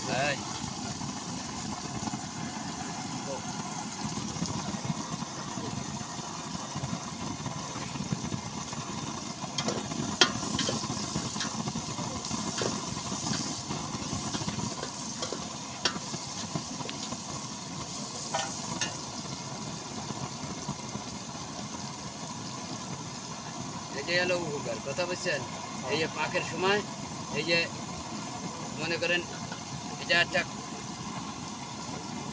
এই এটাই হলো উপকার, কথা বুঝছেন? এই যে পাকের সময় এই যে মনে করেন এটা একটা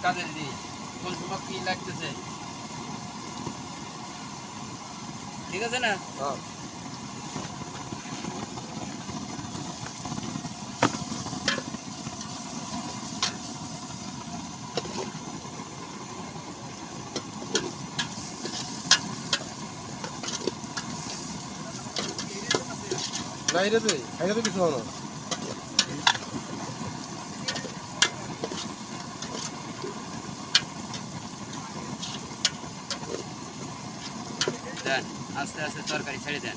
কাজের জিনিস, কোন সময় কি লাগতেছে, ঠিক আছে না? না এটা তো কিছু হলো না। দেন আস্তে আস্তে তরকারি ছেড়ে দেন।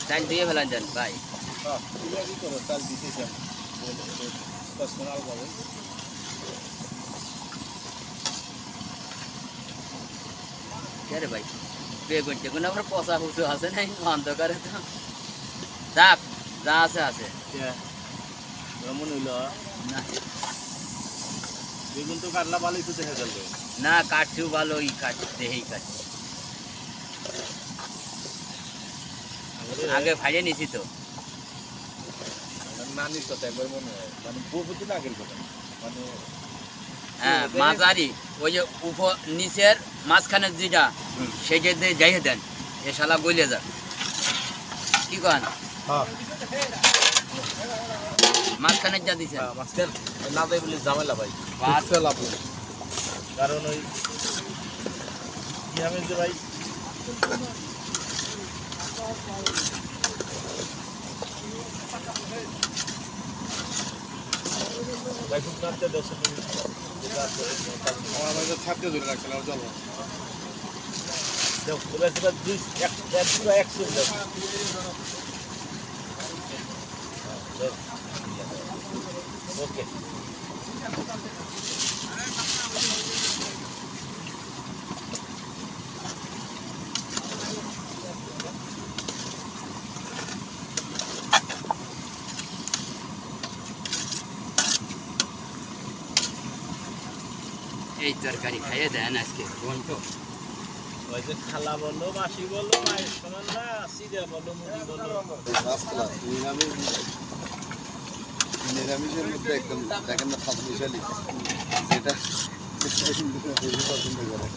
চাল দিয়ে ফেলান যান ভাই। কে রে ভাই বেগুন টেগুন আমরা পচা হুসু আছে নাই অন্ধকারে তো চাপ যা আছে আছে মনে হইল না বেগুন তো কাটলা ভালোই তো দেখা গেল। না কাটছিও ভালো ই কাটছে দেহেই কাটছে, আগে ফাইড়ে নিছি তো। নানির কথা একবার মনে হয়, মানে বহু দিন আগের কথা, মানে হ্যাঁ মাঝারি ওই যে উপর নিচের মাঝখানের যেটা সেটা দিয়ে যাইয়ে দেন, এ শালা গলে যাক, কি কন? মাঝখানের যা দিছেন মাস্টার না দেয় বলে ঝামেলা ভাই, লাভ নেই। কারণ ওই কি আমি যে ভাই ভাই খুব কাটতে দশ মিনিট আমার আমাকে ছাড়তে ধরে রাখছিলাম জল ওকে। এই তরকারি খাইয়ে দেন আজকে ঘন্ট। ওই যে খালা বললো মাসি বললো মায়ের সমান না সিরা বললো মুড়ি বললো নিরামিষের মধ্যে একদম দেখেন না ফাঁস মিশালি যেটা পছন্দ করে।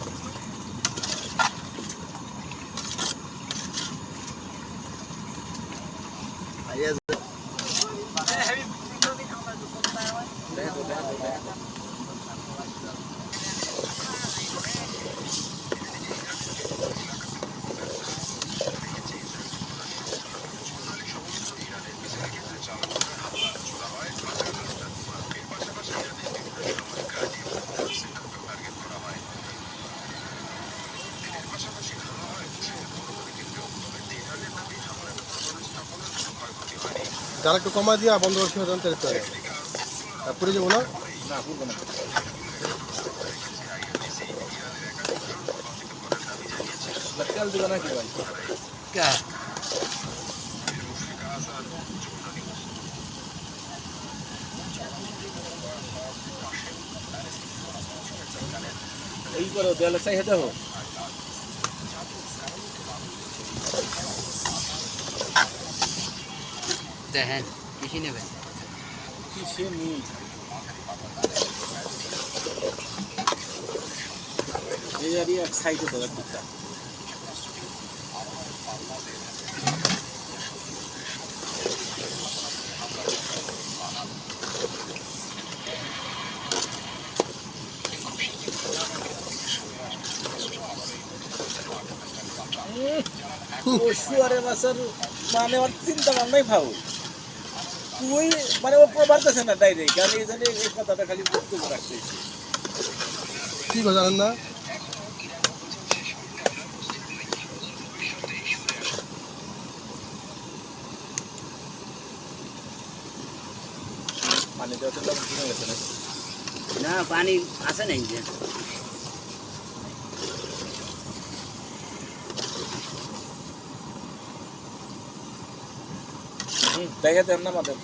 যারা একটু কমা দিয়া বন্ধ করতে হবে পুরে যাবো না না পুরবো না তেল দিবে নাকি ভাই? করো দেয়ালে চাইয়ে দেখো দেখেন কৃষি নেবেন কি সে নি এই আর এক সাইডে দাও একটা ও শুয়ারে মাছের মানে ওর চিন্তা ভাবনাই ভাও তুই মানে ও পারতেছে না ডাইরেক্ট আমি এই জন্য এই কথাটা খালি বক্তব্য রাখতেছি কি করে জানেন না মানে দেওয়াতে লোক ঘুরে গেছে না না পানি আছে নাই যে দেখে দেন না মাদের